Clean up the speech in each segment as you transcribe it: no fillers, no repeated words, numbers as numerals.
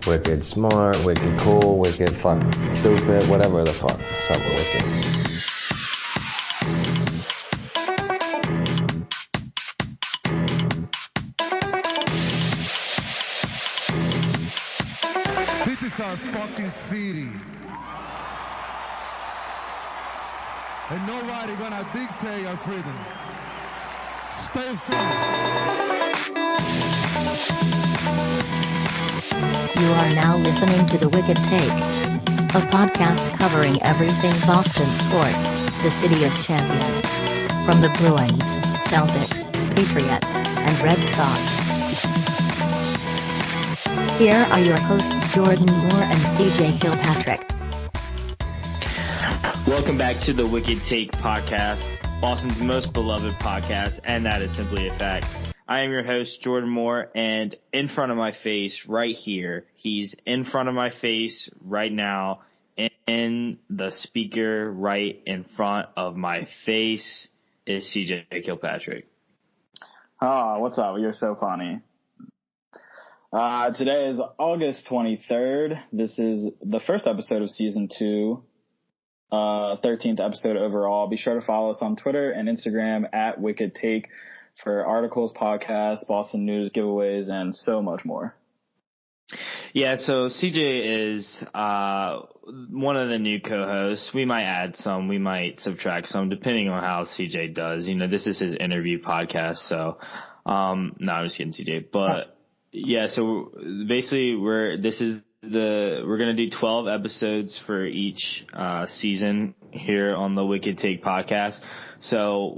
wicked smart, wicked cool, wicked fucking stupid, whatever the fuck. Something wicked. This is our fucking city. And nobody gonna dictate our freedom. Stay strong. You are now listening to The Wicked Take, a podcast covering everything Boston sports, the city of champions. From the Bruins, Celtics, Patriots, and Red Sox. Here are your hosts Jordan Moore and CJ Kilpatrick. Welcome back to the Wicked Take podcast, Boston's most beloved podcast, and that is simply a fact. I am your host, Jordan Moore, and in front of my face right here, he's in front of my face right now, in the speaker right in front of my face is CJ Kilpatrick. Oh, what's up? You're so funny. Today is August 23rd. This is the first episode of Season 2. 13th episode overall. Be sure to follow us on Twitter and Instagram at Wicked Take for articles, podcasts, Boston news, giveaways, and so much more. Yeah, so CJ is one of the new co-hosts. We might add some, we might subtract some, depending on how CJ does. You know, this is his interview podcast, so no, I'm just kidding, CJ. But yeah, so basically we're gonna do 12 episodes for each season here on the Wicked Take podcast. So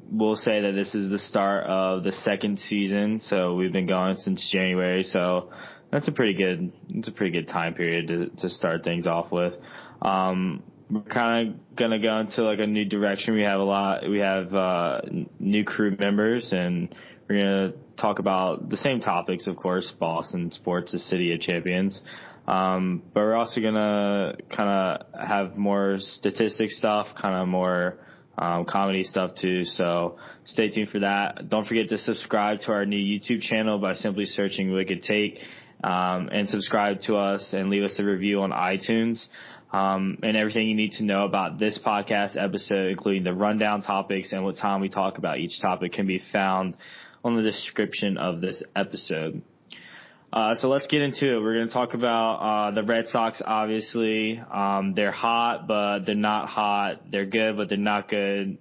we'll say that this is the start of the second season. So we've been going since January. So that's a pretty good time period to start things off with. We're kind of gonna go into like a new direction. We have new crew members, and we're gonna talk about the same topics, of course, Boston sports, the city of champions. But we're also gonna kind of have more statistic stuff, kind of more comedy stuff too. So stay tuned for that. Don't forget to subscribe to our new YouTube channel by simply searching Wicked Take, and subscribe to us and leave us a review on iTunes. And everything you need to know about this podcast episode, including the rundown topics and what time we talk about each topic, can be found on the description of this episode. So let's get into it. We're going to talk about the Red Sox, obviously. They're hot, but they're not hot. They're good, but they're not good.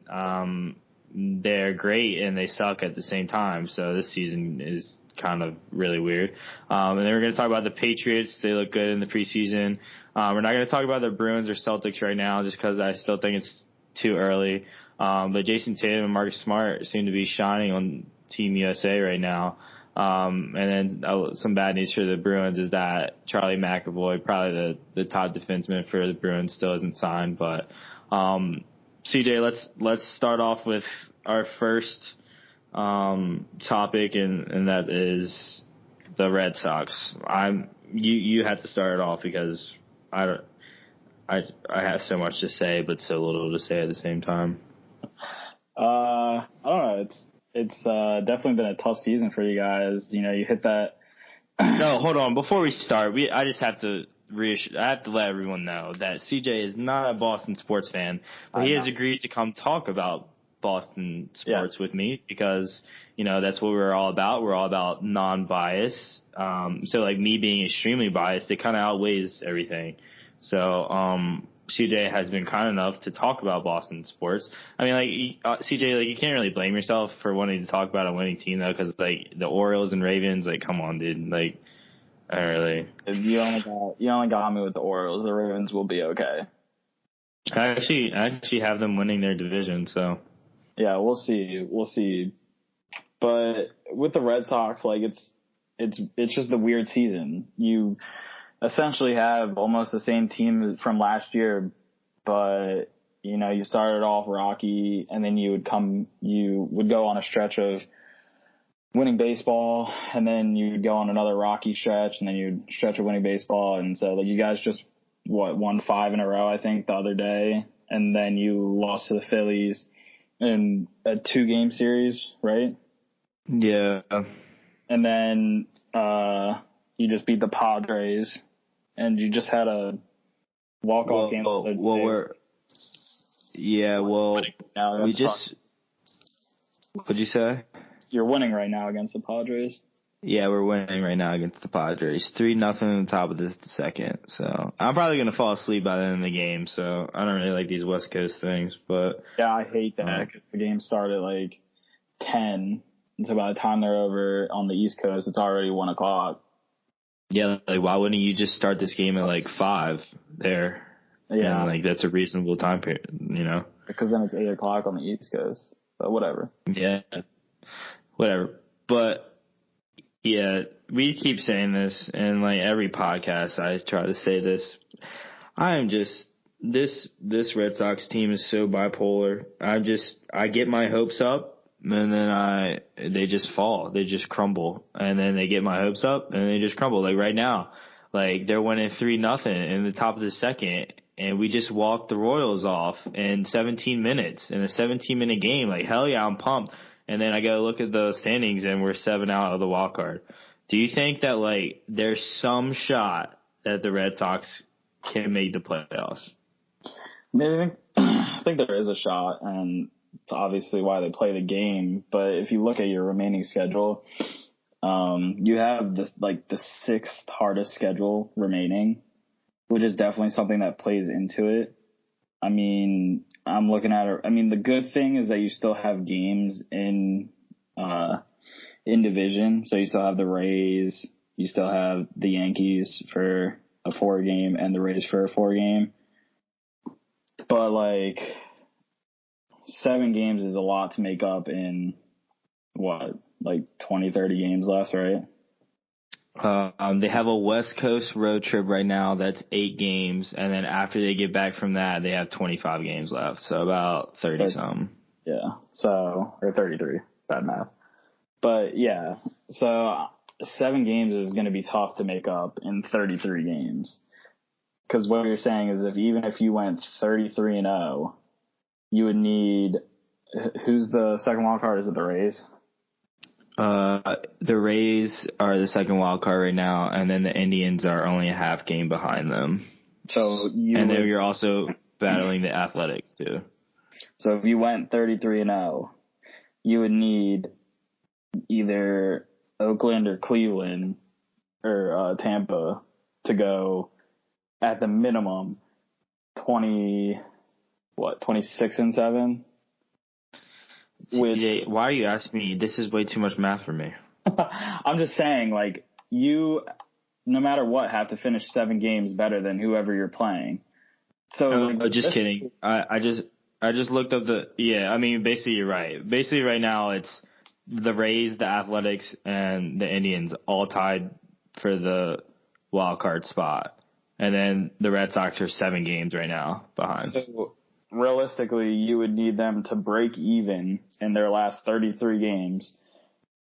They're great, and they suck at the same time. So this season is kind of really weird. And then we're going to talk about the Patriots. They look good in the preseason. We're not going to talk about the Bruins or Celtics right now just because I still think it's too early. But Jason Tatum and Marcus Smart seem to be shining on Team USA right now. And then some bad news for the Bruins is that Charlie McAvoy, probably the top defenseman for the Bruins, still isn't signed. But CJ, let's start off with our first topic, and that is the Red Sox. You had to start it off because I have so much to say, but so little to say at the same time. I don't know. It's definitely been a tough season for you guys. You know, you hit that. No, hold on. Before we start, I just have to let everyone know that CJ is not a Boston sports fan, but he has agreed to come talk about Boston sports with me because, you know, that's what we're all about. We're all about non-bias. So like me being extremely biased, it kind of outweighs everything. So, CJ has been kind enough to talk about Boston sports. I mean, like, CJ, like, you can't really blame yourself for wanting to talk about a winning team, though, because, like, the Orioles and Ravens, like, come on, dude. Like, I don't really. You only got me with the Orioles. The Ravens will be okay. I actually have them winning their division, so. Yeah, we'll see. But with the Red Sox, like, it's just a weird season. You essentially have almost the same team from last year, but, you know, you started off rocky, and then you would go on a stretch of winning baseball, and then you'd go on another rocky stretch, and then you'd stretch of winning baseball. And so, like, you guys just won 5 in a row, I think, the other day, and then you lost to the Phillies in a 2-game series, right? Yeah. And then You just beat the Padres, and you just had a walk-off game. Well, we just. What'd you say? You're winning right now against the Padres. Yeah, we're winning right now against the Padres. 3-0 in the top of the second. So I'm probably gonna fall asleep by the end of the game. So I don't really like these West Coast things, but yeah, I hate that because the game started like 10, and so by the time they're over on the East Coast, it's already 1 o'clock. Yeah, like why wouldn't you just start this game at like 5 there? Yeah, and, like that's a reasonable time period, you know? Because then it's 8 o'clock on the East Coast. But whatever. Yeah, whatever. But yeah, we keep saying this, and like every podcast, I try to say this. I am just this Red Sox team is so bipolar. I get my hopes up, and then they just fall, they just crumble, and then they get my hopes up, and they just crumble. Like right now, like they're winning 3-0 in the top of the second, and we just walked the Royals off in 17 minutes in a 17-minute game. Like hell yeah, I'm pumped. And then I got to look at the standings, and we're 7 out of the wild card. Do you think that, like, there's some shot that the Red Sox can make the playoffs? I think there is a shot, and it's obviously why they play the game. But if you look at your remaining schedule, you have this like the 6th hardest schedule remaining, which is definitely something that plays into it. I mean, I'm looking at it. I mean, the good thing is that you still have games in division. So you still have the Rays, you still have the Yankees for a 4-game, and the Rays for a 4-game. But like 7 games is a lot to make up in like 20, 30 games left, right? They have a West Coast road trip right now that's 8 games, and then after they get back from that, they have 25 games left, so about 30-something. Yeah, or 33. Bad math. But, yeah, so 7 games is going to be tough to make up in 33 games. Because what you're saying is even if you went 33-0, you would need – who's the second wild card? Is it the Rays? The Rays are the second wild card right now, and then the Indians are only a half game behind them. So you're also battling the Athletics too. So if you went 33-0, you would need either Oakland or Cleveland or Tampa to go at the minimum 26-7. CJ, why are you asking me? This is way too much math for me. I'm just saying, like, you, no matter what, have to finish 7 games better than whoever you're playing. So, just kidding. I just looked up I mean, basically you're right. Basically right now it's the Rays, the Athletics, and the Indians all tied for the wild card spot. And then the Red Sox are 7 games right now behind. So, realistically, you would need them to break even in their last 33 games.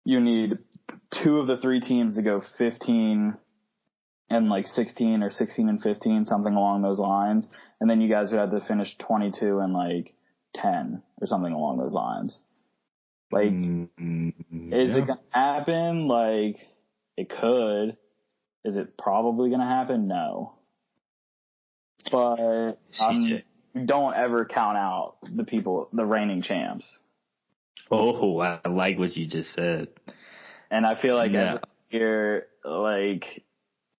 You need 2 of the 3 teams to go 15 and like 16 or 16 and 15, something along those lines. And then you guys would have to finish 22 and like 10 or something along those lines. Like, is it going to happen? Like, it could. Is it probably going to happen? No. But don't ever count out the reigning champs. Oh, I like what you just said. And I feel like every year, like,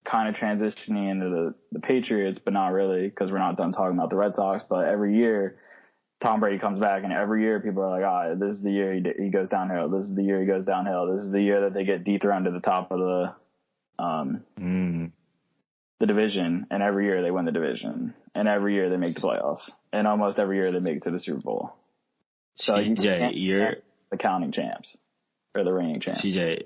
kind of transitioning into the Patriots, but not really, because we're not done talking about the Red Sox. But every year, Tom Brady comes back, and every year people are like, this is the year he goes downhill. This is the year he goes downhill. This is the year that they get dethroned to the top of the division, and every year they win the division, and every year they make the playoffs, and almost every year they make it to the Super Bowl. So CJ, you're the counting champs or the reigning champs. CJ,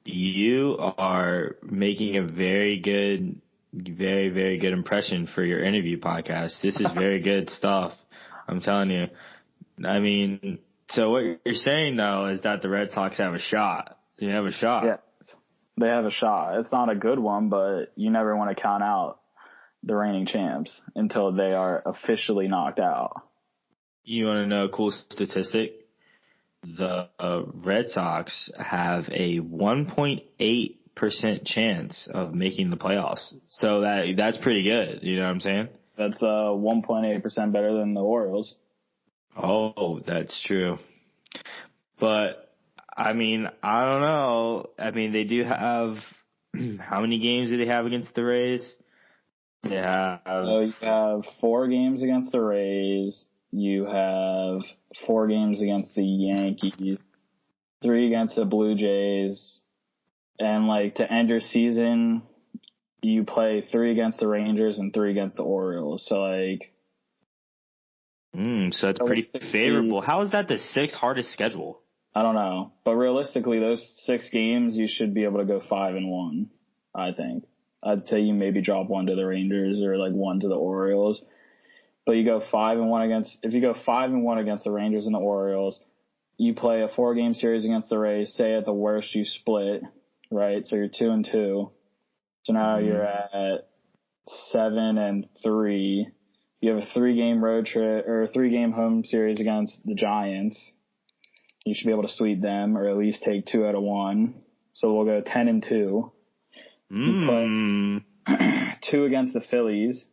you are making a very, very good impression for your interview podcast. This is very good stuff. I'm telling you. I mean, so what you're saying though is that the Red Sox have a shot. They have a shot. Yeah. They have a shot. It's not a good one, but you never want to count out the reigning champs until they are officially knocked out. You want to know a cool statistic? The Red Sox have a 1.8 chance of making the playoffs. So that's pretty good. You know what I'm saying? That's 1.8% better than the Orioles. Oh, that's true. But I mean, I don't know. I mean, they do have how many games do they have against the Rays? They have So you have 4 games against the Rays. You have 4 games against the Yankees, 3 against the Blue Jays, and like to end your season, you play 3 against the Rangers and 3 against the Orioles. So like, so that's pretty favorable. How is that the 6th hardest schedule? I don't know, but realistically, those 6 games you should be able to go 5-1. I think. I'd say you maybe drop 1 to the Rangers or like 1 to the Orioles. But you go 5-1 if you go 5-1 against the Rangers and the Orioles, you play a 4-game series against the Rays. Say at the worst you split, right? So you're 2-2. So now you're at 7-3. You have a 3-game road trip or a 3-game home series against the Giants. You should be able to sweep them or at least take 2 out of 1. So we'll go 10-2. You play 2 against the Phillies.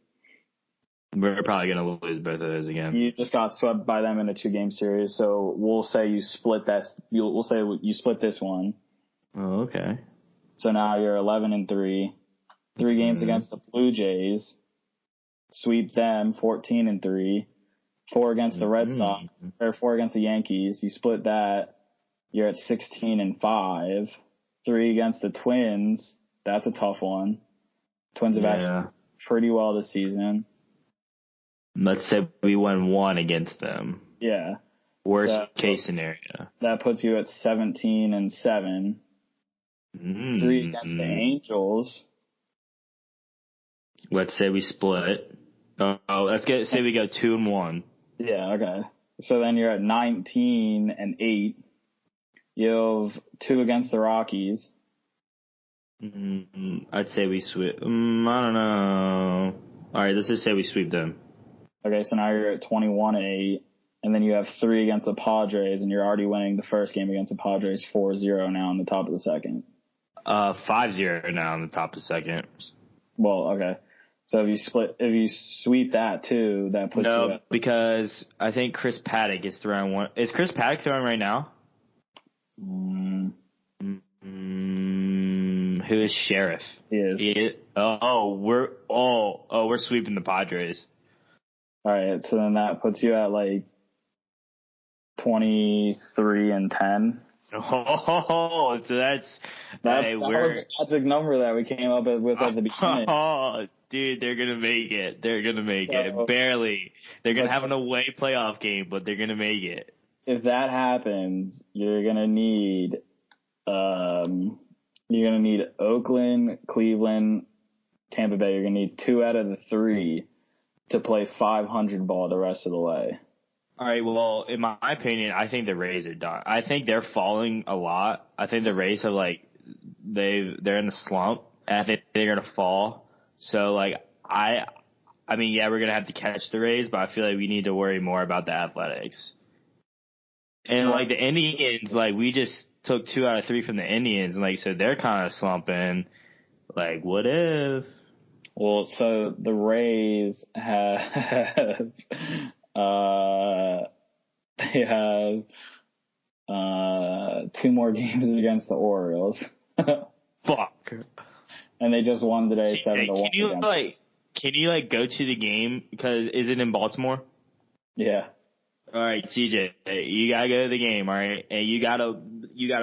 We're probably going to lose both of those again. You just got swept by them in a 2-game series, so we'll say you split that. We'll say you split this one. Oh, okay. So now you're 11-3. 3 games against the Blue Jays, sweep them 14-3. 4 against the Red Sox or 4 against the Yankees. You split that. You're at 16-5. 3 against the Twins. That's a tough one. Twins have actually pretty well this season. Let's say we won 1 against them. Yeah. Worst case scenario. That puts you at 17-7. 3 against the Angels. Let's say we split. Let's say we go 2-1. Yeah, okay. So then you're at 19-8. You have 2 against the Rockies. I'd say we sweep. I don't know. All right, let's just say we sweep them. Okay, so now you're at 21-8, and then you have 3 against the Padres, and you're already winning the first game against the Padres 4-0 now in the top of the second. 5-0 now in the top of the second. Well, okay. So if you sweep that too, that puts you at... because I think Chris Paddock is throwing one. Is Chris Paddock throwing right now? Who is Sheriff? He is. We're sweeping the Padres. All right, so then that puts you at like 23-10. Oh, so that's a number that we came up with at the beginning. Oh, dude, they're gonna make it. They're gonna make it barely. They're gonna have an away playoff game, but they're gonna make it. If that happens, you're gonna need Oakland, Cleveland, Tampa Bay. You're gonna need 2 out of the 3 to play 500 ball the rest of the way. All right, well, in my opinion, I think the Rays are done. I think they're falling a lot. I think the Rays have they're in the slump, and I think they're gonna fall. So I mean, yeah, we're gonna have to catch the Rays, but I feel like we need to worry more about the Athletics. And the Indians, we just took 2 out of 3 from the Indians, and so they're kind of slumping. What if? Well, so the Rays have they have 2 more games against the Orioles. Fuck. And they just won today 7-1. Can you go to the game because is it in Baltimore? Yeah. All right, CJ, you gotta go to the game, all right, and you gotta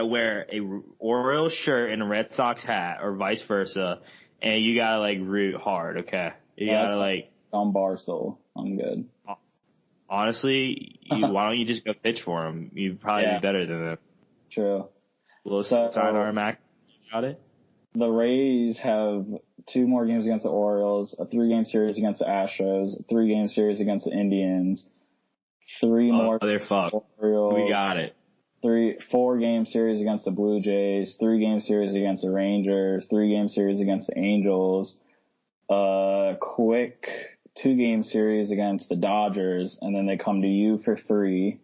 wear a Orioles shirt and a Red Sox hat, or vice versa, and you gotta root hard, okay? You gotta on Barstool. I'm good. Honestly, why don't you just go pitch for them? You'd probably be better than them. True. We'll sign our Mac. Got it. The Rays have 2 more games against the Orioles, a 3-game series against the Astros, a 3-game series against the Indians. 3 more. They're fucked. Orioles, we got it. 4-game series against the Blue Jays, 3-game series against the Rangers, 3-game series against the Angels, quick 2-game series against the Dodgers, and then they come to you for 3.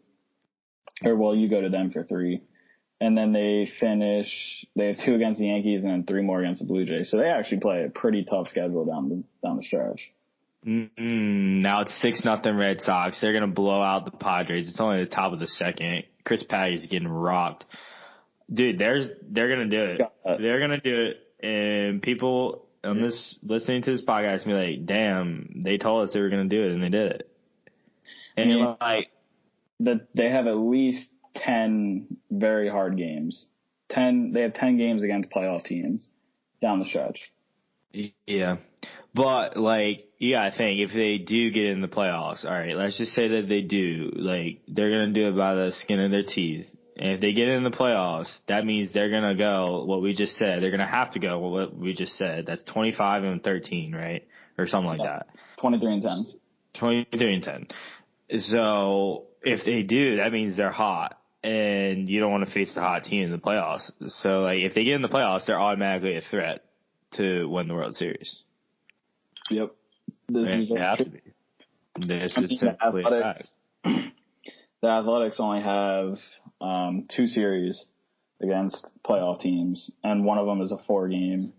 Or, well, you go to them for 3. and then they have 2 against the Yankees and then 3 more against the Blue Jays. So they actually play a pretty tough schedule down the stretch. Now it's 6-0 Red Sox. They're gonna blow out the Padres. It's only the top of the second. Chris Patty's getting rocked. Dude, they're gonna do it. They're gonna do it, and people on this listening to this podcast be like, "Damn, they told us they were gonna do it, and they did it." And they have at least 10 very hard games. They have 10 games against playoff teams down the stretch. Yeah, but I think if they do get in the playoffs, all right, let's just say that they do. They're gonna do it by the skin of their teeth. And if they get in the playoffs, that means they're going to go what we just said. They're going to have to go what we just said. That's 25-13, right? Or something like that. 23-10. 23-10. So if they do, that means they're hot. And you don't want to face the hot team in the playoffs. So, if they get in the playoffs, they're automatically a threat to win the World Series. Yep. They have to be. This is simply a fact. The Athletics only have 2 series against playoff teams, and one of them is a 4-game.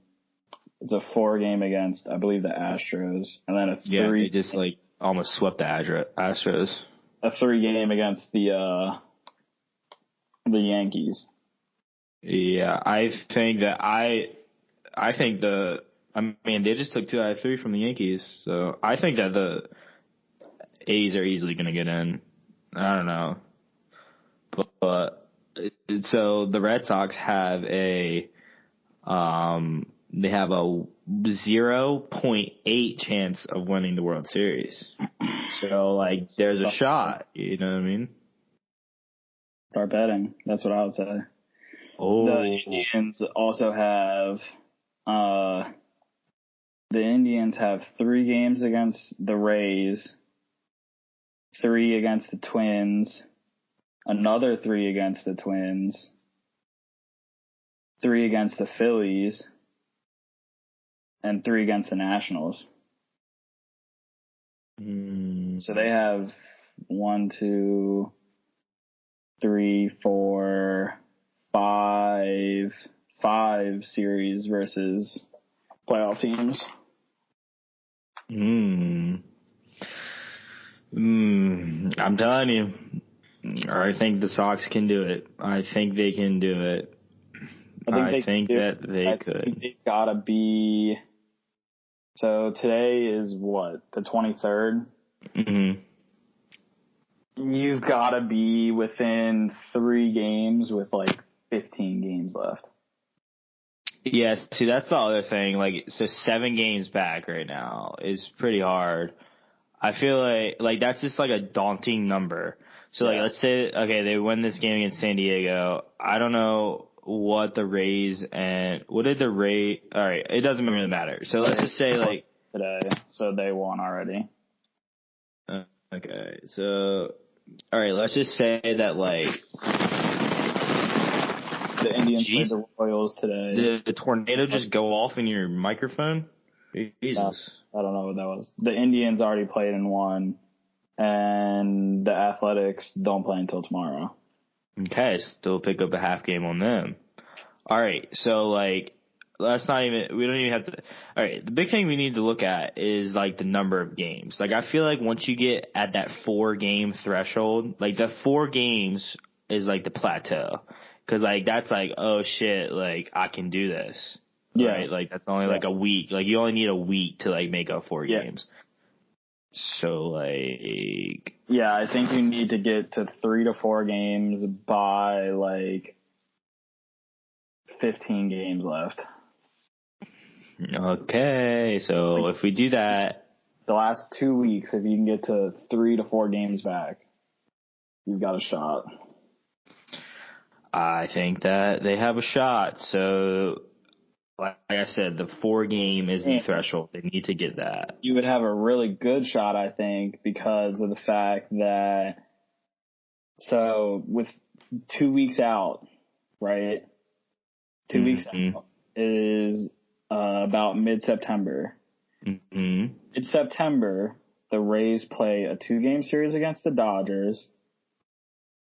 It's a 4-game against, I believe, the Astros, and then a 3. Yeah, they just almost swept the Astros. A 3-game against the Yankees. Yeah, I think they just took 2 out of 3 from the Yankees, so I think that the A's are easily going to get in. I don't know. But so the Red Sox have a 0.8 chance of winning the World Series. So there's a shot, you know what I mean? Start betting. That's what I would say. Oh. The Indians also have the Indians have 3 games against the Rays, 3 against the Twins, another 3 against the Twins, 3 against the Phillies, and 3 against the Nationals. So they have 1, 2, 3, 4, 5 series versus playoff teams. I'm telling you, I think the Sox can do it. I think they can do it. I think that they could. They've got to be. So today is what, the 23rd? Mm-hmm. You've got to be within 3 games with 15 games left. Yes, see, that's the other thing. So 7 games back right now is pretty hard. I feel like that's just a daunting number. So let's say, okay, they win this game against San Diego. I don't know what the Rays and what did the Rays, all right, it doesn't really matter. So let's just say today, so they won already. Okay, so, all right, let's just say that the Indians played the Royals today. Did the tornado just go off in your microphone? Jesus. I don't know what that was. The Indians already played and won, and the Athletics don't play until tomorrow. Okay, still pick up a half game on them. All right, so we don't even have to. All right, the big thing we need to look at is the number of games. I feel like once you get at that 4-game threshold, the 4 games is the plateau. Cause that's oh shit, I can do this. Yeah. Right? That's only a week. You only need a week to make up 4 games. So yeah, I think you need to get to 3 to 4 games by 15 games left. Okay, so if we do that, the last 2 weeks, if you can get to 3 to 4 games back, you've got a shot. I think that they have a shot. So, like I said, the 4-game is the threshold. They need to get that. You would have a really good shot, I think, because of the fact that, so with 2 weeks out, right? 2 weeks out is about mid-September. Mm-hmm. Mid-September, the Rays play a 2-game series against the Dodgers,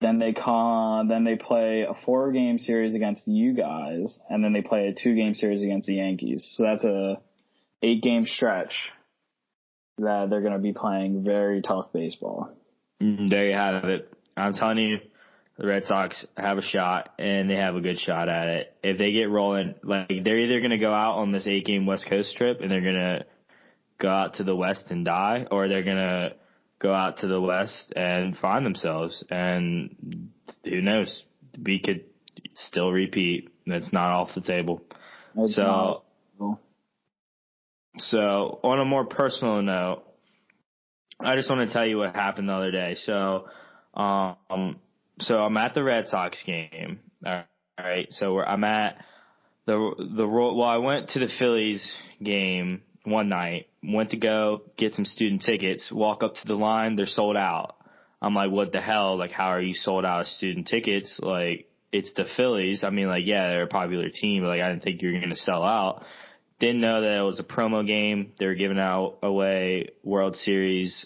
Then they play a 4-game series against you guys, and then they play a 2-game series against the Yankees. So that's a 8-game stretch that they're going to be playing very tough baseball. There you have it. I'm telling you, the Red Sox have a shot, and they have a good shot at it. If they get rolling, like, they're either going to go out on this 8-game West Coast trip, and they're going to go out to the West and die, or they're going to go out to the West and find themselves. And who knows? We could still repeat. That's not off the table. So on a more personal note, I just want to tell you what happened the other day. So I'm at the Red Sox game. All right. So I'm at I went to the Phillies game one night, went to go get some student tickets, walk up to the line, they're sold out. I'm like, what the hell? Like, how are you sold out of student tickets? Like, it's the Phillies. I mean, like, yeah, they're a popular team, but like, I didn't think you were going to sell out. Didn't know that it was a promo game. They were giving away World Series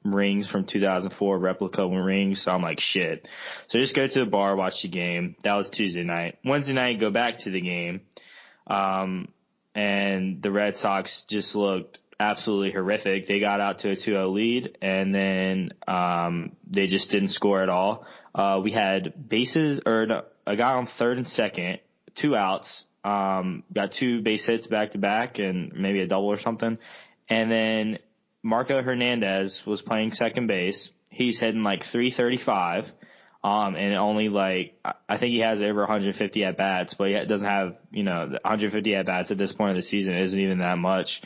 rings from 2004, replica rings. So I'm like, shit. So just go to the bar, watch the game. That was Tuesday night. Wednesday night, go back to the game. And the Red Sox just looked absolutely horrific. They got out to a 2-0 lead, and then they just didn't score at all. We had a guy on third and second, 2 outs. Got 2 base hits back to back and maybe a double or something. And then Marco Hernandez was playing second base. He's hitting like 335. And only like, I think he has over 150 at bats, but he doesn't have, 150 at bats at this point of the season isn't even that much,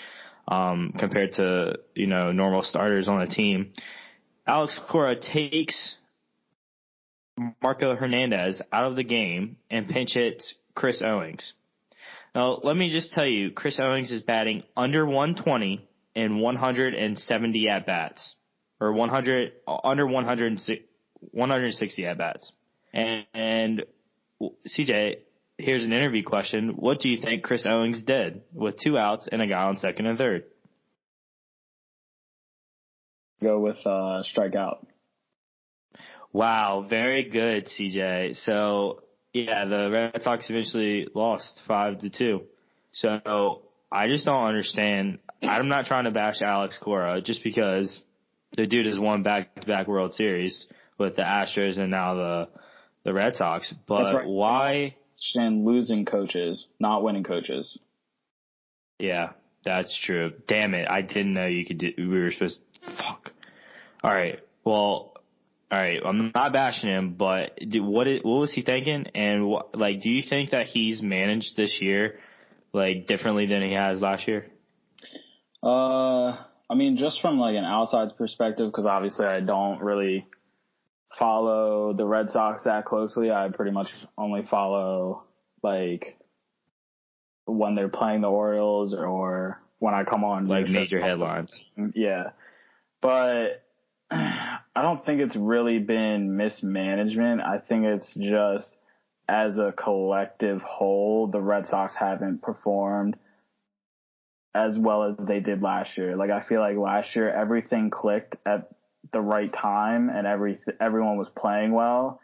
compared to, normal starters on the team. Alex Cora takes Marco Hernandez out of the game and pinch hits Chris Owings. Now, let me just tell you, Chris Owings is batting under 120 in 170 at-bats, or under 160 at-bats. And CJ, here's an interview question. What do you think Chris Owings did with 2 outs and a guy on second and third? Go with strikeout. Wow, very good, CJ. So, yeah, the Red Sox eventually lost 5-2. So I just don't understand. I'm not trying to bash Alex Cora just because the dude has won back-to-back World Series with the Astros and now the Red Sox. But That's right. why? And losing coaches, not winning coaches. Yeah, that's true. Damn it, I didn't know you could do. We were supposed. Fuck. All right. Well. All right, I'm not bashing him, but what was he thinking? And do you think that he's managed this year differently than he has last year? I mean, just from an outside perspective, because obviously I don't really follow the Red Sox that closely. I pretty much only follow when they're playing the Orioles or when I come on major headlines. Yeah, but I don't think it's really been mismanagement. I think it's just as a collective whole, the Red Sox haven't performed as well as they did last year. I feel like last year everything clicked at the right time and everyone was playing well.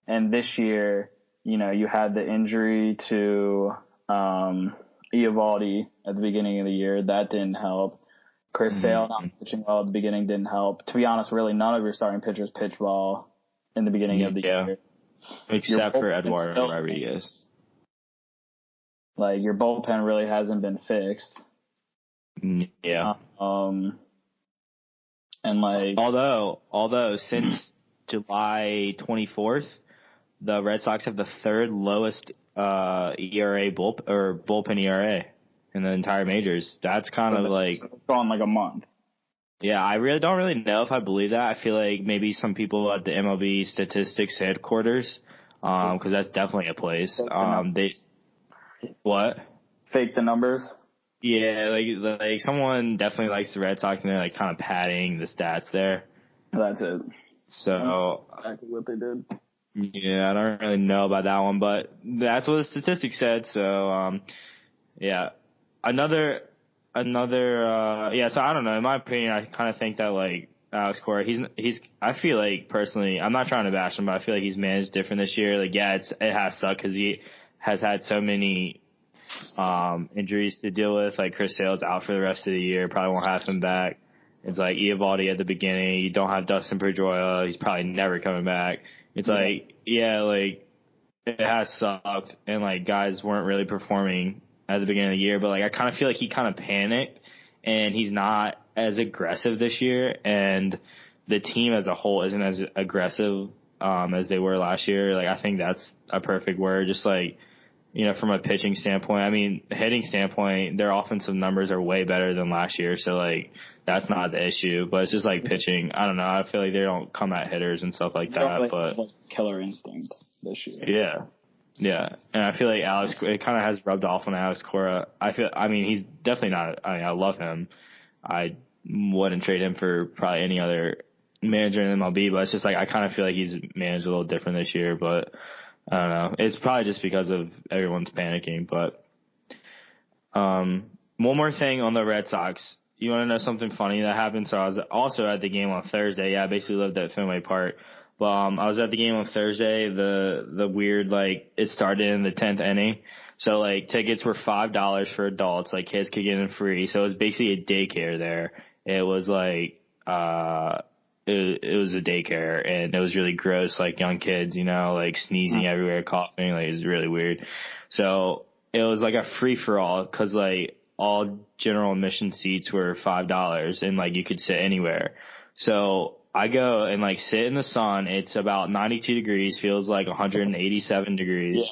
And this year, you had the injury to Eovaldi at the beginning of the year. That didn't help. Chris Sale not pitching well at the beginning didn't help. To be honest, really none of your starting pitchers pitched well in the beginning of the year. Except for Eduardo Rodriguez. Your bullpen really hasn't been fixed. Yeah. And although since July 24th, the Red Sox have the 3rd lowest ERA bullpen ERA in the entire majors. That's kind of it's gone a month. Yeah, I really don't really know if I believe that. I feel like maybe some people at the MLB statistics headquarters, because that's definitely a place. What? Fake the numbers? Yeah, someone definitely likes the Red Sox and they're kind of padding the stats there. That's it. So exactly what they did. Yeah, I don't really know about that one, but that's what the statistics said. So, yeah. So I don't know. In my opinion, I kind of think that Alex Cora. He's. I feel like personally, I'm not trying to bash him, but I feel like he's managed different this year. Like, yeah, it has sucked because he has had so many injuries to deal with. Like Chris Sale's out for the rest of the year. Probably won't have him back. It's like Eovaldi at the beginning. You don't have Dustin Pedroia. He's probably never coming back. It's like, yeah, like it has sucked, and like guys weren't really performing at the beginning of the year. But like I kind of feel like he kind of panicked, and he's not as aggressive this year, and the team as a whole isn't as aggressive as they were last year. Like I think that's a perfect word. Just like, you know, from a pitching standpoint, I mean, hitting standpoint, their offensive numbers are way better than last year. So like that's not the issue, but it's just like pitching. I don't know. I feel like they don't come at hitters and stuff like that. Really but like killer instinct this year. Yeah. Yeah. And I feel like it kind of has rubbed off on Alex Cora. I mean, he's definitely not, I love him. I wouldn't trade him for probably any other manager in MLB, but it's just like, I kind of feel like he's managed a little different this year, but I don't know. It's probably just because of everyone's panicking, but, one more thing on the Red Sox. You want to know something funny that happened? So I was also at the game on Thursday. Yeah, I basically lived at Fenway Park. But I was at the game on Thursday. The weird, like, it started in the 10th inning. So like tickets were $5 for adults. Like kids could get in free. So it was basically a daycare there. It was like it was a daycare, and it was really gross. Like young kids, you know, like sneezing everywhere, coughing. Like it was really weird. So it was like a free for all because like all general admission seats were $5, and like you could sit anywhere. So I go and like sit in the sun. It's about 92 degrees, feels like 187 degrees. Yeah.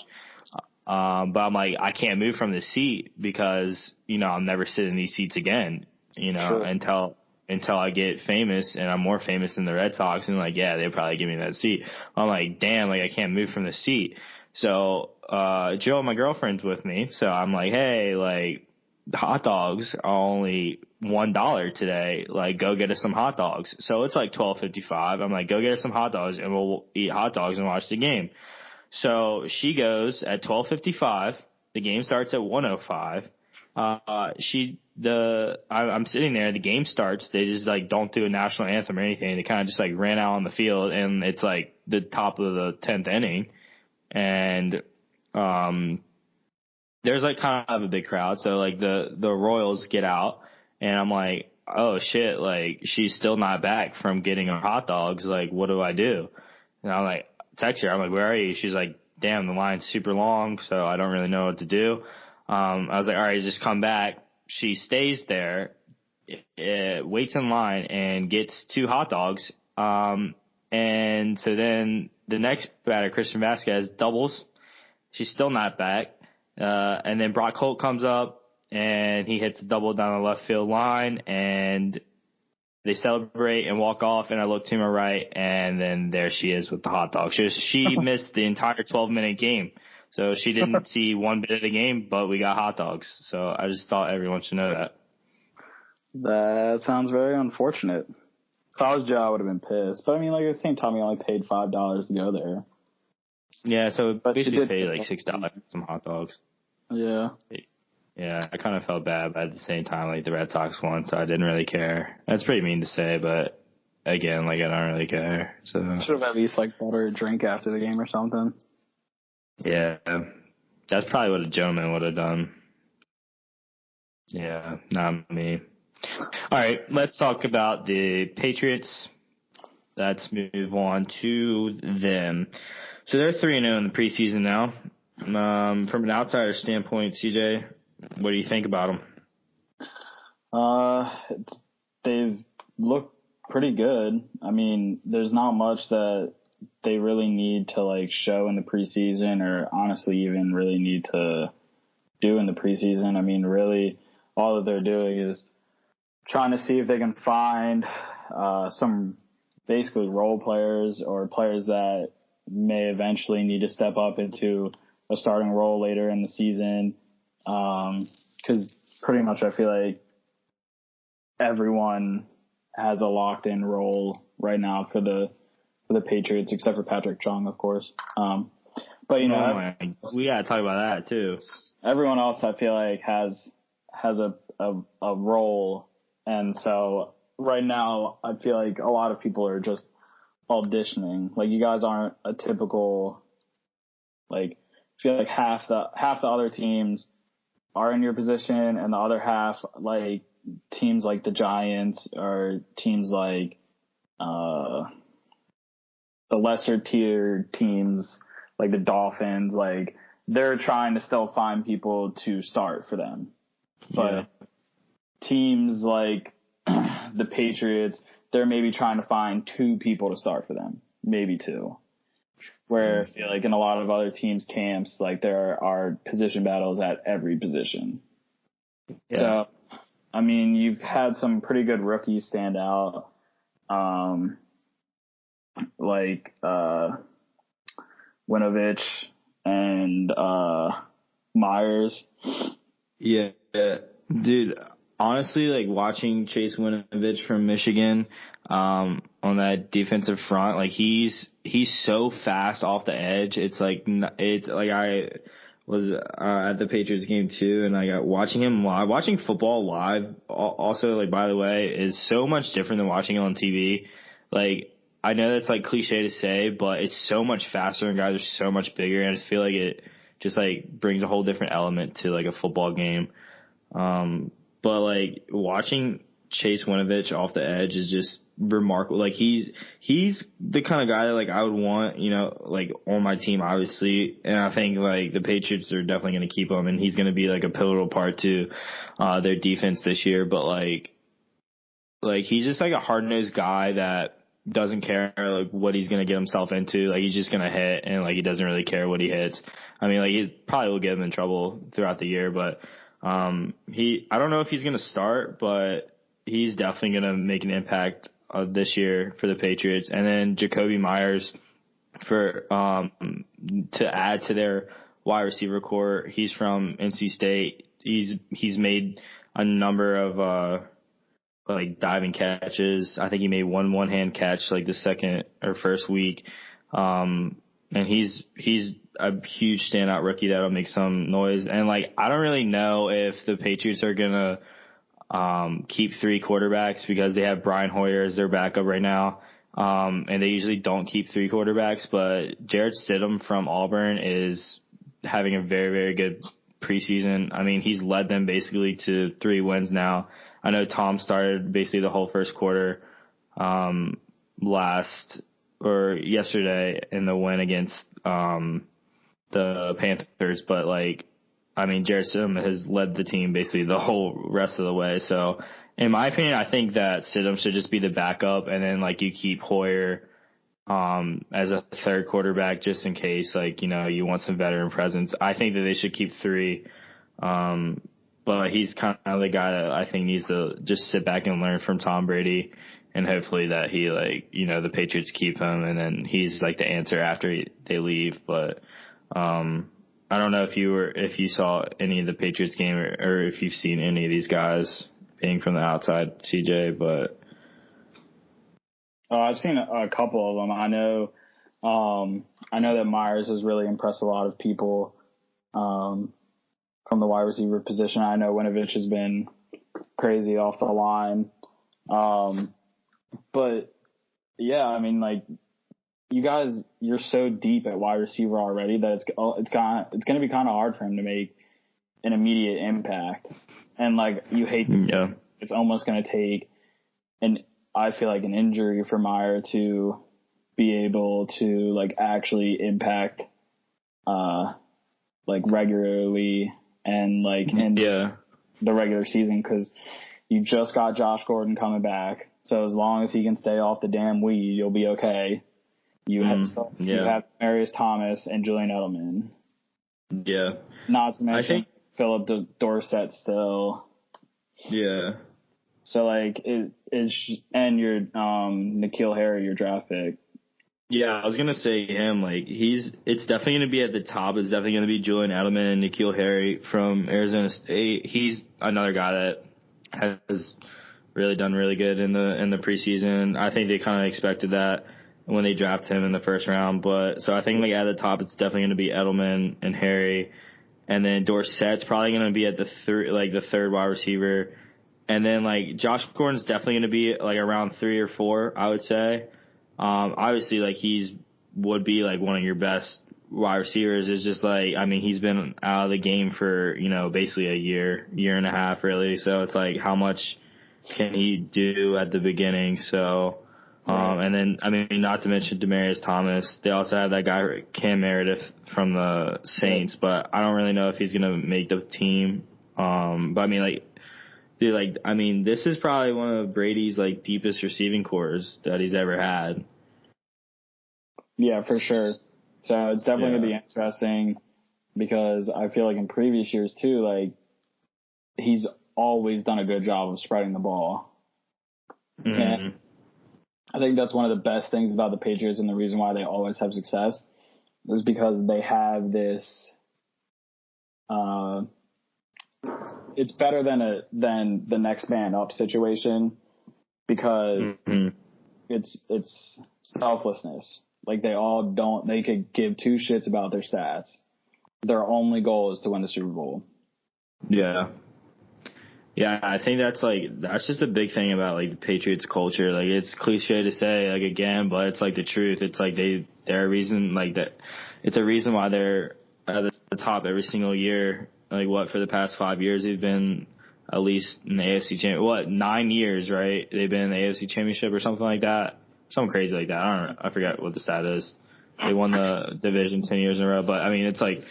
But I'm like, I can't move from the seat because, you know, I'll never sit in these seats again, you know, until I get famous, and I'm more famous than the Red Sox. And like, yeah, they'll probably give me that seat. I'm like, damn, like I can't move from the seat. So, Jill, my girlfriend's with me. So I'm like, hey, like hot dogs are only $1 today. Like, go get us some hot dogs. So it's like $12.55. I'm like, go get us some hot dogs, and we'll eat hot dogs and watch the game. So she goes at 12:55. The game starts at 1:05. I'm sitting there. The game starts. They just like don't do a national anthem or anything. They kind of just like ran out on the field, and it's like the top of the 10th inning, and there's like kind of a big crowd. So like the Royals get out, and I'm like, oh shit, like she's still not back from getting her hot dogs. Like, what do I do? And I'm like, text her. I'm like, where are you? She's like, damn, the line's super long, so I don't really know what to do. I was like, all right, just come back. She stays there, waits in line, and gets 2 hot dogs. And so then the next batter, Christian Vasquez, doubles. She's still not back. And then Brock Holt comes up, and he hits a double down the left field line, and they celebrate and walk off, and I look to my right, and then there she is with the hot dog. She missed the entire 12-minute game, so she didn't see one bit of the game, but we got hot dogs. So I just thought everyone should know that. That sounds very unfortunate. If I was Joe, I would have been pissed. But I mean, like at the same time, he only paid $5 to go there. Yeah, so But basically paid like $6 for some hot dogs. Yeah. Yeah, I kind of felt bad, but at the same time, like the Red Sox won, so I didn't really care. That's pretty mean to say, but again, like I don't really care. So Should have at least like bought her a drink after the game or something. yeah, that's probably what a gentleman would have done. Yeah, not me. All right, let's talk about the Patriots. Let's move on to them. So they're 3-0 in the preseason now. From an outsider standpoint, CJ, what do you think about them? They've looked pretty good. I mean, there's not much that they really need to like show in the preseason, or honestly even really need to do in the preseason. I mean, really all that they're doing is trying to see if they can find some basically role players or players that may eventually need to step up into a starting role later in the season. Because pretty much I feel like everyone has a locked in role right now for the Patriots, except for Patrick Chung, of course. But you know, we gotta talk about that too. Everyone else I feel like has a role, and so right now, I feel like a lot of people are just auditioning. Like, you guys aren't a typical, like, I feel like half the other teams are in your position, and the other half, like, teams like the Giants or teams like the lesser tier teams like the Dolphins, like, they're trying to still find people to start for them. But teams like the Patriots, they're maybe trying to find 2 people to start for them, maybe 2. Where I feel like in a lot of other teams' camps, like, there are position battles at every position. Yeah. So, I mean, you've had some pretty good rookies stand out, like Winovich and Myers. Yeah, dude. Honestly, like, watching Chase Winovich from Michigan on that defensive front, like, he's so fast off the edge. It's like I was at the Patriots game too, and like, watching him live, watching football live. Also, like, by the way, is so much different than watching it on TV. Like, I know that's, like, cliche to say, but it's so much faster and guys are so much bigger, and I just feel like it just, like, brings a whole different element to, like, a football game. But, like, watching Chase Winovich off the edge is just remarkable. Like, he's the kind of guy that, like, I would want, you know, like, on my team, obviously. And I think, like, the Patriots are definitely going to keep him, and he's going to be, like, a pivotal part to their defense this year. But, like, he's just, like, a hard-nosed guy that doesn't care, like, what he's going to get himself into. Like, he's just going to hit, and, like, he doesn't really care what he hits. I mean, like, he probably will get him in trouble throughout the year, but I don't know if he's going to start, but he's definitely going to make an impact this year for the Patriots. And then Jacoby Myers, for to add to their wide receiver core. He's from NC State. He's made a number of like diving catches. I think he made one hand catch like the second or first week. And he's a huge standout rookie that'll make some noise. And, like, I don't really know if the Patriots are going to keep 3 quarterbacks because they have Brian Hoyer as their backup right now. And they usually don't keep 3 quarterbacks. But Jarrett Stidham from Auburn is having a very, very good preseason. I mean, he's led them basically to 3 wins now. I know Tom started basically the whole first quarter yesterday in the win against the Panthers, but, like, I mean, Jarrett Stidham has led the team basically the whole rest of the way. So, in my opinion, I think that Stidham should just be the backup, and then, like, you keep Hoyer as a third quarterback just in case, like, you know, you want some veteran presence. I think that they should keep 3. But he's kind of the guy that I think needs to just sit back and learn from Tom Brady, and hopefully that he, like, you know, the Patriots keep him, and then he's, like, the answer after they leave. But I don't know if you saw any of the Patriots game or if you've seen any of these guys being from the outside, CJ, but I've seen a couple of them. I know that Myers has really impressed a lot of people from the wide receiver position. I know Winovich has been crazy off the line. But yeah, I mean, like, you guys, you're so deep at wide receiver already that it's going to be kind of hard for him to make an immediate impact. And, like, you hate to see it's almost going to take I feel like an injury for Meyer to be able to, like, actually impact like regularly and, like, in the regular season, because you just got Josh Gordon coming back. So as long as he can stay off the damn weed, you'll be okay. You have Marius Thomas and Julian Edelman. Yeah. Not to mention Philip Dorsett still. Yeah. So, like, and your N'Keal Harry, your draft pick. Yeah, I was gonna say him. Like, it's definitely gonna be at the top. It's definitely gonna be Julian Edelman and N'Keal Harry from Arizona State. He's another guy that has really done really good in the preseason. I think they kind of expected that when they drafted him in the first round. But so I think, like, at the top, it's definitely gonna be Edelman and Harry, and then Dorsett's probably gonna be at the third wide receiver. And then like Josh Gordon's definitely going to be like around 3 or 4, I would say. Obviously, like would be like one of your best wide receivers. Is just like, I mean, he's been out of the game for, basically a year and a half, really. So it's like, how much can he do at the beginning? So, and then, I mean, not to mention Demaryius Thomas. They also have that guy, Cam Meredith from the Saints, but I don't really know if he's going to make the team. But I mean, like, dude, like, I mean, this is probably one of Brady's, like, deepest receiving cores that he's ever had. Yeah, for sure. So it's definitely going to be interesting because I feel like in previous years too, like, he's always done a good job of spreading the ball. Mm-hmm. And I think that's one of the best things about the Patriots, and the reason why they always have success is because they have this, it's better than the next man up situation because it's selflessness. Like, they could give two shits about their stats. Their only goal is to win the Super Bowl. Yeah. Yeah, I think that's just a big thing about, like, the Patriots culture. Like, it's cliche to say, like, again, but it's, like, the truth. It's, like, they're a reason, like, that. It's a reason why they're at the top every single year. Like, for the past 5 years, they've been at least in the AFC Championship. 9 years, right? They've been in the AFC Championship or something like that. Something crazy like that. I don't know. I forget what the stat is. They won the division 10 years in a row. But, I mean, it's, like,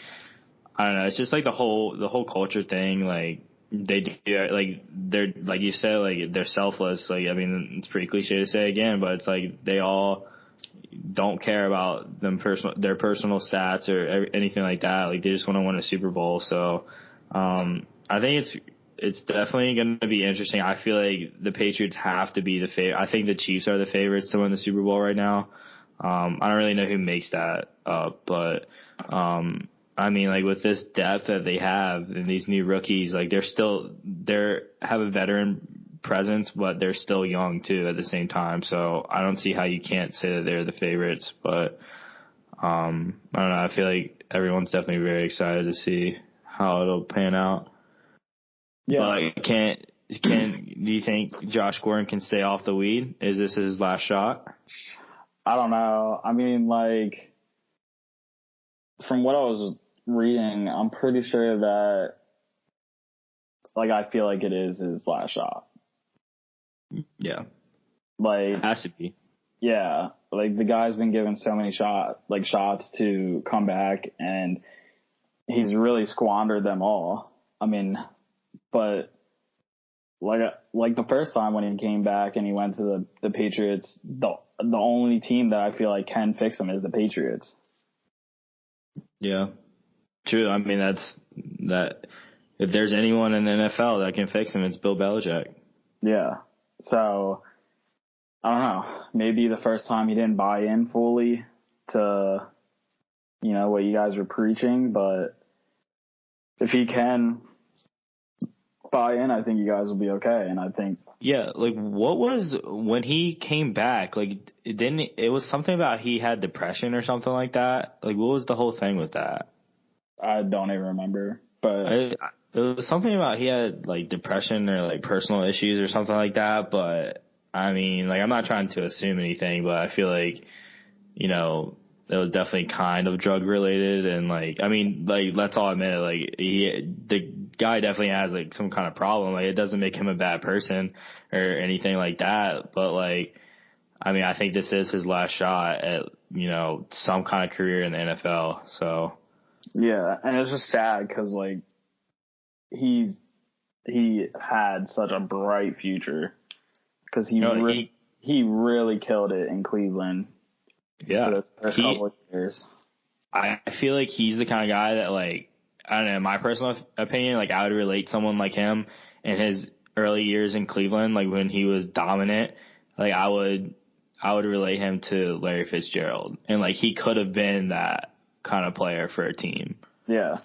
I don't know. It's just, like, the whole culture thing, like, they do, like, they're, like you said, like, they're selfless. Like, I mean, it's pretty cliche to say again, but it's like they all don't care about their personal stats or anything like that. Like, they just want to win a Super Bowl. So, I think it's definitely going to be interesting. I feel like the Patriots have to be the favorite. I think the Chiefs are the favorites to win the Super Bowl right now. I don't really know who makes that up, but, I mean, like, with this depth that they have and these new rookies, like, they have a veteran presence, but they're still young too at the same time. So I don't see how you can't say that they're the favorites, but, I don't know. I feel like everyone's definitely very excited to see how it'll pan out. Yeah. But do you think Josh Gordon can stay off the weed? Is this his last shot? I don't know. I mean, like, from what I was reading, I'm pretty sure that, like, I feel like it is his last shot. Yeah. Like, it has to be. Yeah. Like, the guy's been given so many shots to come back, and he's really squandered them all. I mean, but like the first time when he came back and he went to the Patriots, the only team that I feel like can fix him is the Patriots. Yeah. True. I mean, that. If there's anyone in the NFL that can fix him, it's Bill Belichick. Yeah. So, I don't know. Maybe the first time he didn't buy in fully to, what you guys were preaching, but if he can buy in, I think you guys will be okay. And I think. Yeah. Like, what was, when he came back, like, it was something about he had depression or something like that? Like, what was the whole thing with that? I don't even remember, but it was something about he had, like, depression or, like, personal issues or something like that. But I mean, like, I'm not trying to assume anything, but I feel like, it was definitely kind of drug related. And, like, I mean, like, let's all admit it, like, the guy definitely has, like, some kind of problem. Like, it doesn't make him a bad person or anything like that. But, like, I mean, I think this is his last shot at, some kind of career in the NFL. So. Yeah, and it's just sad because, like, he had such a bright future because he really killed it in Cleveland. Yeah, for a couple of years. I feel like he's the kind of guy that, like, I don't know, in my personal opinion, like, I would relate someone like him in his early years in Cleveland, like, when he was dominant. Like, I would relate him to Larry Fitzgerald, and, like, he could have been that kind of player for a team. Yeah.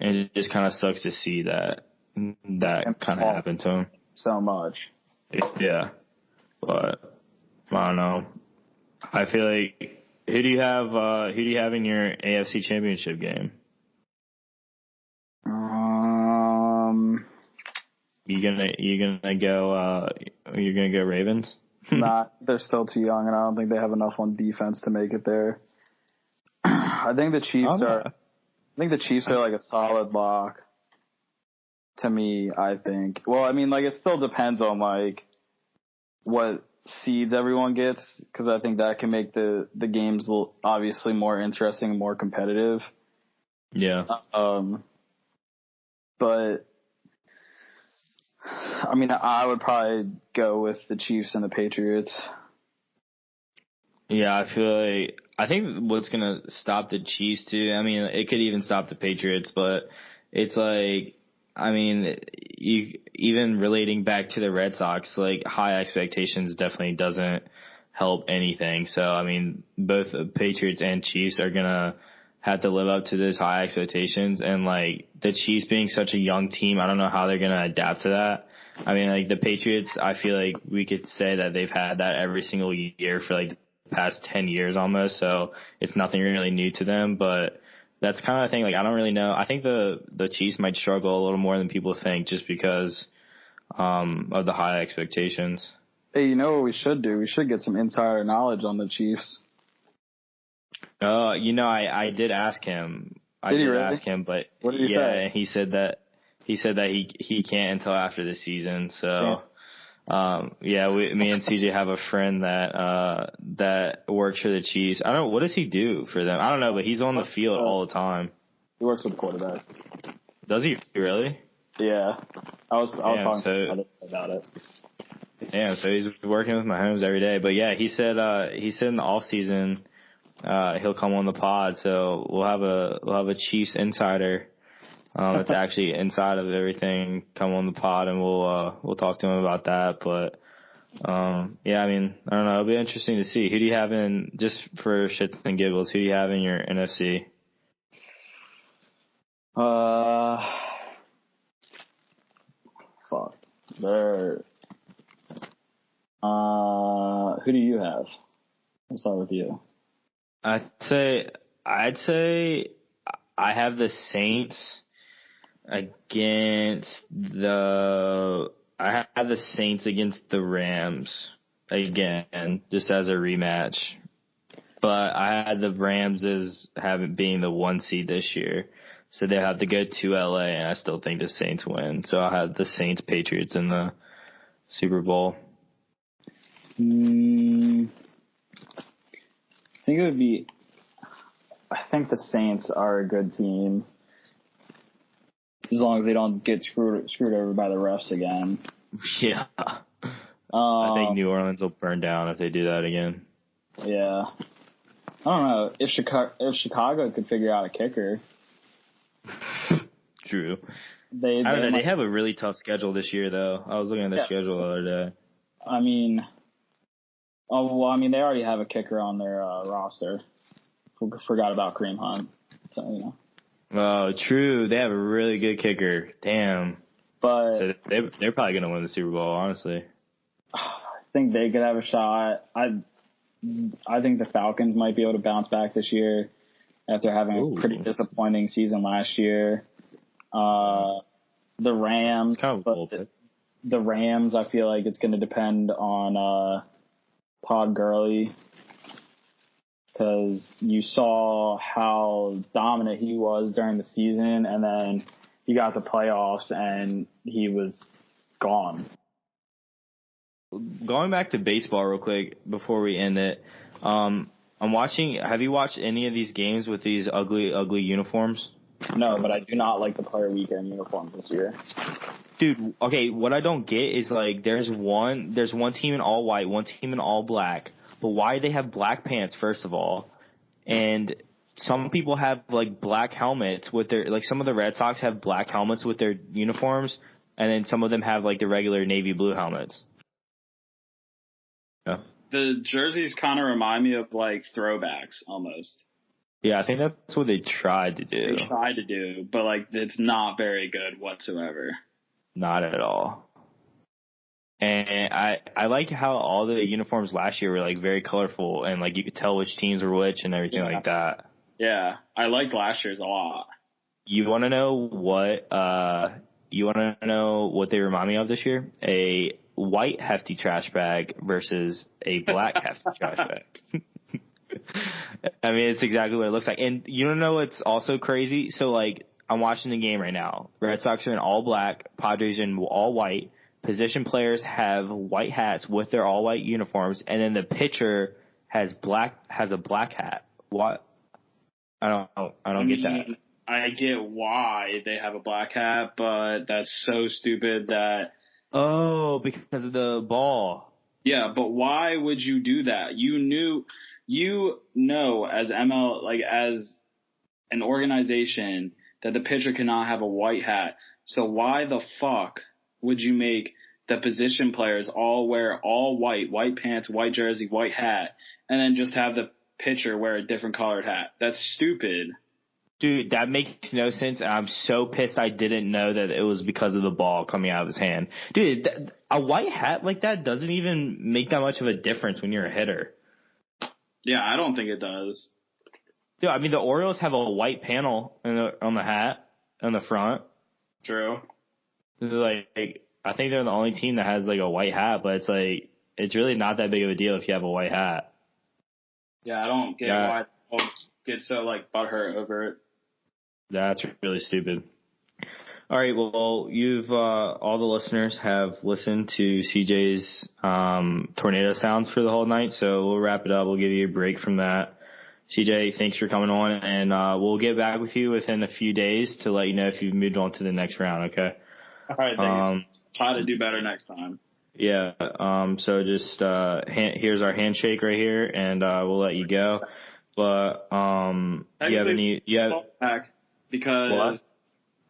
And it just kind of sucks to see that kind of happened to him. So much. Yeah. But I don't know. I feel like, who do you have in your AFC Championship game? You gonna go? You're gonna go Ravens? They're still too young, and I don't think they have enough on defense to make it there. I think the Chiefs are. I think the Chiefs are like a solid lock. To me, I think. Well, I mean, like it still depends on like what seeds everyone gets, because I think that can make the games obviously more interesting and more competitive. Yeah. But I mean, I would probably go with the Chiefs and the Patriots. Yeah, I think what's gonna stop the Chiefs too. I mean, it could even stop the Patriots, but it's like, I mean, even relating back to the Red Sox, like high expectations definitely doesn't help anything. So I mean, both the Patriots and Chiefs are gonna have to live up to those high expectations, and like the Chiefs being such a young team, I don't know how they're gonna adapt to that. I mean, like the Patriots, I feel like we could say that they've had that every single year for like the past 10 years almost, so it's nothing really new to them, but that's kind of the thing. Like, I don't really know. I think the Chiefs might struggle a little more than people think just because of the high expectations. Hey, you know what we should do? We should get some insider knowledge on the Chiefs. You know, I did ask him. I did really? ask him, but what did he say? He said that he can't until after the season. So, me and CJ have a friend that works for the Chiefs. I don't know, what does he do for them? I don't know, but he's on the field all the time. He works with the quarterback. Does he really? Yeah, I was talking about it. Yeah, so he's working with Mahomes every day. But yeah, he said in the off season he'll come on the pod, so we'll have a Chiefs insider that's actually inside of everything come on the pod, and we'll talk to him about that. But yeah, I mean, I don't know, it'll be interesting to see. Who do you have in, just for shits and giggles, who do you have in your NFC? Fuck. Who do you have? I'll start with you. I'd say I have the Saints against the Rams again, just as a rematch. But I had the Rams as being the 1 seed this year, so they have to go to LA, and I still think the Saints win. So I have the Saints Patriots in the Super Bowl. I think the Saints are a good team, as long as they don't get screwed over by the refs again. Yeah. I think New Orleans will burn down if they do that again. Yeah. I don't know. If Chicago could figure out a kicker. True. I don't know. They have a really tough schedule this year, though. I was looking at the schedule the other day. I mean, they already have a kicker on their roster. Forgot about Kareem Hunt. So, you know. Oh, true. They have a really good kicker. Damn. But so they're probably going to win the Super Bowl, honestly. I think they could have a shot. I think the Falcons might be able to bounce back this year after having a pretty disappointing season last year. The Rams, the Rams, I feel like it's going to depend on Todd Gurley, because you saw how dominant he was during the season, and then he got the playoffs and he was gone. Going back to baseball real quick before we end it, I'm watching. Have you watched any of these games with these ugly uniforms? No, but I do not like the player weekend uniforms this year. Dude, okay, what I don't get is, like, there's one team in all white, one team in all black, but why do they have black pants, first of all? And some people have, like, black helmets with their, like, some of the Red Sox have black helmets with their uniforms, and then some of them have, like, the regular navy blue helmets. Yeah. The jerseys kind of remind me of, like, throwbacks, almost. Yeah, I think that's what they tried to do. But, like, it's not very good whatsoever. Not at all. And I like how all the uniforms last year were, like, very colorful, and, like, you could tell which teams were which and everything like that. Yeah, I liked last year's a lot. You want to know what you want to know what they remind me of this year? A white hefty trash bag versus a black hefty trash bag. I mean, it's exactly what it looks like. And you don't know what's also crazy? So, like, I'm watching the game right now. Red Sox are in all black. Padres are in all white. Position players have white hats with their all white uniforms, and then the pitcher has a black hat. What? I don't get that. I get why they have a black hat, but that's so stupid that. Oh, because of the ball. Yeah, but why would you do that? You know, as ML, like as an organization, that the pitcher cannot have a white hat. So why the fuck would you make the position players all wear all white pants, white jersey, white hat, and then just have the pitcher wear a different colored hat? That's stupid. Dude, that makes no sense, and I'm so pissed I didn't know that it was because of the ball coming out of his hand. Dude, a white hat like that doesn't even make that much of a difference when you're a hitter. Yeah, I don't think it does. Dude, I mean, the Orioles have a white panel on the hat, on the front. True. Like, I think they're the only team that has, like, a white hat, but it's really not that big of a deal if you have a white hat. Yeah, I don't get why folks get so, like, butthurt over it. That's really stupid. All right, well, you've all the listeners have listened to CJ's tornado sounds for the whole night, so we'll wrap it up. We'll give you a break from that. CJ, thanks for coming on, and we'll get back with you within a few days to let you know if you've moved on to the next round, okay? All right, thanks. Try to do better next time. Yeah, so just here's our handshake right here, and we'll let you go. But you have any? Yeah. Because what?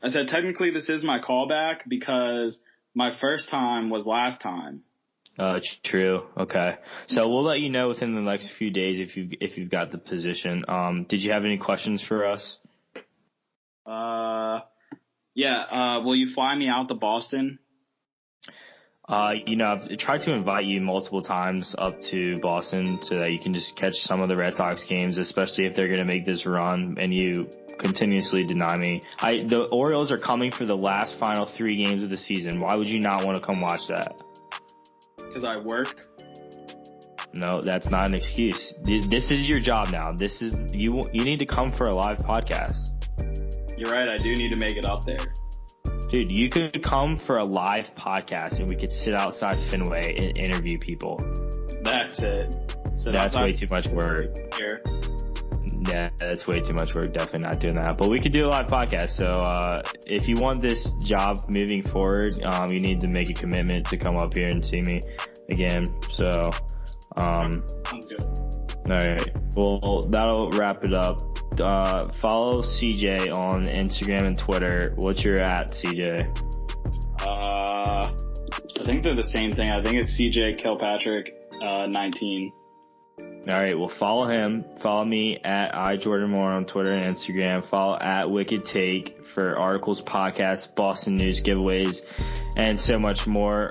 I said technically this is my callback because my first time was last time. True. Okay. So we'll let you know within the next few days if you've got the position. Did you have any questions for us? Yeah. Will you fly me out to Boston? I've tried to invite you multiple times up to Boston so that you can just catch some of the Red Sox games, especially if they're going to make this run, and you continuously deny me. The Orioles are coming for the last final 3 games of the season. Why would you not want to come watch that? Because I work. No, that's not an excuse. This is your job now. You need to come for a live podcast. You're right. I do need to make it up there. Dude, you could come for a live podcast and we could sit outside Fenway and interview people. That's it. So that's way too much work. Here. Yeah, that's way too much work. Definitely not doing that. But we could do a live podcast. So if you want this job moving forward, you need to make a commitment to come up here and see me again. So, sounds good. All right. Well, that'll wrap it up. Follow CJ on Instagram and Twitter. What's your at, CJ? I think they're the same thing. I think it's CJ Kilpatrick 19. All right, well, follow him. Follow me at iJordanMoore on Twitter and Instagram. Follow at Wicked Take for articles, podcasts, Boston news, giveaways, and so much more.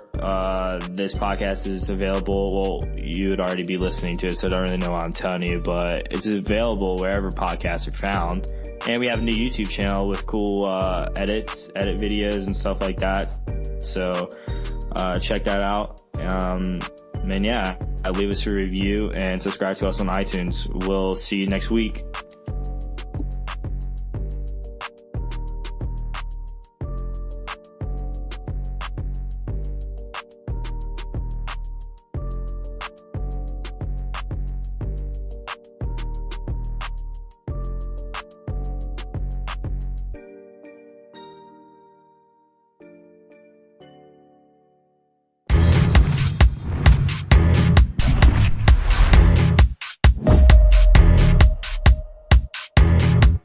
This podcast is available. Well, you would already be listening to it, so I don't really know why I'm telling you, but it's available wherever podcasts are found. And we have a new YouTube channel with cool edit videos and stuff like that. So check that out. And yeah, leave us a review and subscribe to us on iTunes. We'll see you next week.